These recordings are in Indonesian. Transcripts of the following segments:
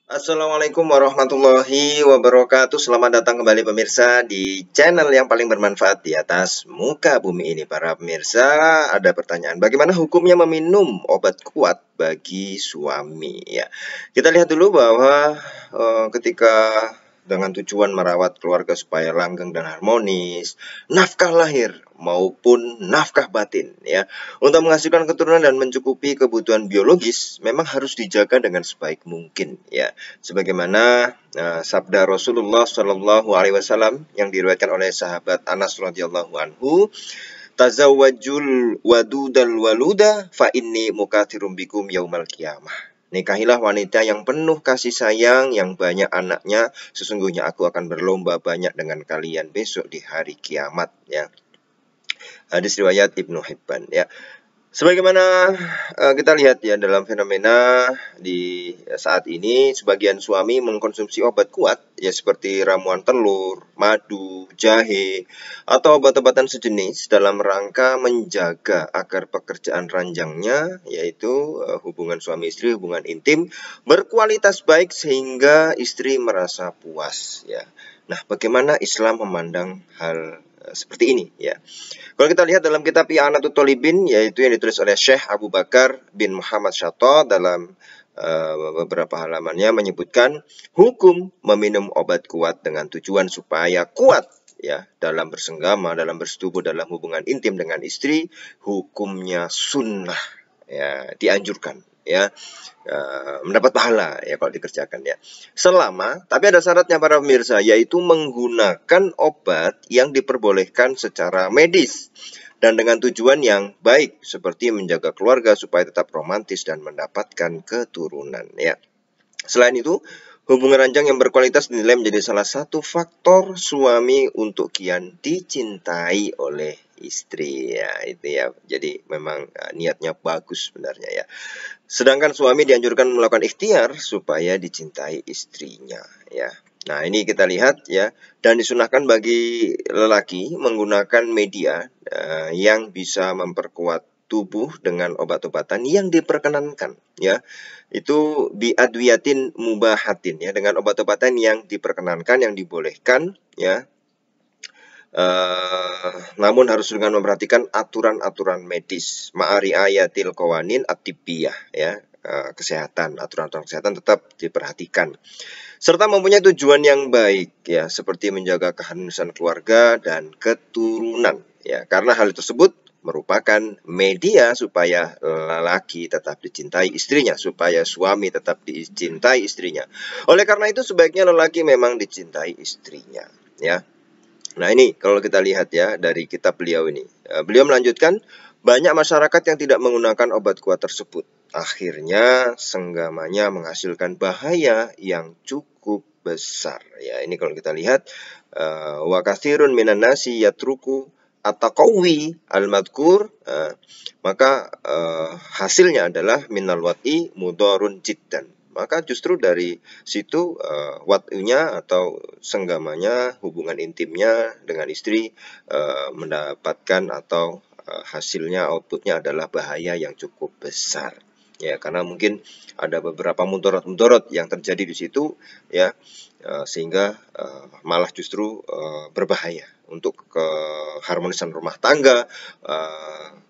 Assalamualaikum warahmatullahi wabarakatuh. Selamat datang kembali pemirsa di channel yang paling bermanfaat di atas muka bumi ini. Para pemirsa, ada pertanyaan, bagaimana hukumnya meminum obat kuat bagi suami? Ya, kita lihat dulu bahwa ketika dengan tujuan merawat keluarga supaya langgeng dan harmonis, nafkah lahir maupun nafkah batin, ya, untuk menghasilkan keturunan dan mencukupi kebutuhan biologis memang harus dijaga dengan sebaik mungkin, ya. Sebagaimana sabda Rasulullah Shallallahu Alaihi Wasallam yang diriwayatkan oleh sahabat Anas radhiyallahu anhu, tazawwajul wadudal waluda fa inni mukatsirum bikum yaumal qiyamah. Nikahilah wanita yang penuh kasih sayang, yang banyak anaknya. Sesungguhnya aku akan berlomba banyak dengan kalian besok di hari kiamat. Ya, hadis riwayat Ibnu Hibban. Ya, sebagaimana kita lihat ya dalam fenomena di saat ini, sebagian suami mengkonsumsi obat kuat ya seperti ramuan telur, madu, jahe, atau obat-obatan sejenis dalam rangka menjaga agar pekerjaan ranjangnya, yaitu hubungan suami istri, hubungan intim, berkualitas baik sehingga istri merasa puas, ya. Nah, bagaimana Islam memandang hal seperti ini, ya? Kalau kita lihat dalam kitab I'anatul Thalibin, yaitu yang ditulis oleh Syekh Abu Bakar bin Muhammad Syato, dalam beberapa halamannya menyebutkan hukum meminum obat kuat dengan tujuan supaya kuat, ya, dalam bersenggama, dalam bersetubuh, dalam hubungan intim dengan istri, hukumnya sunnah, ya, dianjurkan, ya, mendapat pahala ya kalau dikerjakan, ya. Selama, tapi ada syaratnya para pemirsa, yaitu menggunakan obat yang diperbolehkan secara medis dan dengan tujuan yang baik seperti menjaga keluarga supaya tetap romantis dan mendapatkan keturunan, ya. Selain itu, hubungan ranjang yang berkualitas dinilai menjadi salah satu faktor suami untuk kian dicintai oleh istri, ya, itu ya. Jadi memang niatnya bagus sebenarnya, ya. Sedangkan suami dianjurkan melakukan ikhtiar supaya dicintai istrinya, ya. Nah, ini kita lihat, ya, dan disunahkan bagi lelaki menggunakan media yang bisa memperkuat tubuh dengan obat-obatan yang diperkenankan, ya. Itu biadwiyatin mubahatin, ya, dengan obat-obatan yang diperkenankan, yang dibolehkan, ya. Namun harus dengan memperhatikan aturan-aturan medis, ma'ariayatil qawanin at-tibbiyah, ya. Kesehatan, aturan-aturan kesehatan tetap diperhatikan, serta mempunyai tujuan yang baik, ya, seperti menjaga keharmonisan keluarga dan keturunan, ya, karena hal tersebut merupakan media supaya lelaki tetap dicintai istrinya, supaya suami tetap dicintai istrinya. Oleh karena itu sebaiknya lelaki memang dicintai istrinya, ya. Nah, ini kalau kita lihat ya dari kitab beliau ini, beliau melanjutkan, banyak masyarakat yang tidak menggunakan obat kuat tersebut. Akhirnya senggamanya menghasilkan bahaya yang cukup besar. Ya, ini kalau kita lihat, wa katsirun minan nasi yatruku at-taqawi al-madhkur, maka hasilnya adalah minal wat'i mudharun jiddan. Maka justru dari situ wat'unya atau senggamanya, hubungan intimnya dengan istri mendapatkan atau hasilnya, outputnya adalah bahaya yang cukup besar, ya, karena mungkin ada beberapa mudorot-mudorot yang terjadi di situ, ya, sehingga malah justru berbahaya untuk keharmonisan rumah tangga,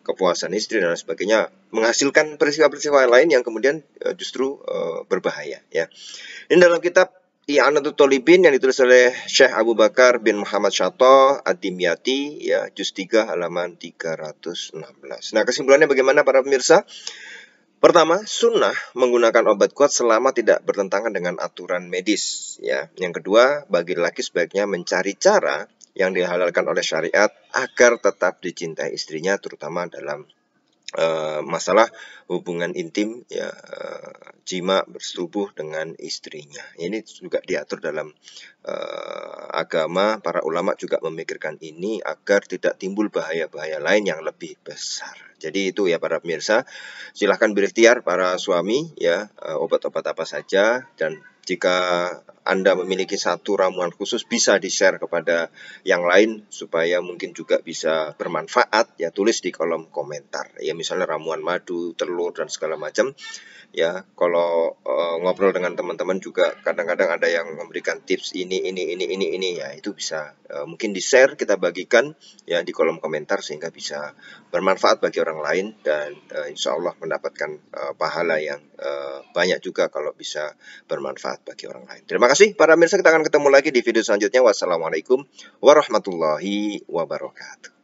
kepuasan istri dan lain sebagainya, menghasilkan peristiwa-peristiwa lain yang kemudian justru berbahaya, ya. Ini dalam kitab I'anatul Thalibin yang ditulis oleh Syekh Abu Bakar bin Muhammad Syato Ad-Dimyati, ya, juz 3 halaman 316. Nah, kesimpulannya bagaimana para pemirsa? Pertama, sunnah menggunakan obat kuat selama tidak bertentangan dengan aturan medis, ya. Yang kedua, bagi laki sebaiknya mencari cara yang dihalalkan oleh syariat agar tetap dicintai istrinya, terutama dalam masalah hubungan intim, ya, jima, bersetubuh dengan istrinya. Ini juga diatur dalam agama. Para ulama juga memikirkan ini agar tidak timbul bahaya-bahaya lain yang lebih besar. Jadi itu ya para pemirsa, silahkan berikhtiar para suami, ya, obat-obat apa saja, dan Jika Anda memiliki satu ramuan khusus, bisa di-share kepada yang lain supaya mungkin juga bisa bermanfaat. Ya, tulis di kolom komentar. Ya, misalnya ramuan madu, telur, dan segala macam. Ya, kalau ngobrol dengan teman-teman juga kadang-kadang ada yang memberikan tips ini ya, itu bisa mungkin di-share, kita bagikan ya di kolom komentar sehingga bisa bermanfaat bagi orang lain, dan insya Allah mendapatkan pahala yang banyak juga kalau bisa bermanfaat bagi orang lain. Terima kasih para pemirsa, kita akan ketemu lagi di video selanjutnya. Wassalamualaikum warahmatullahi wabarakatuh.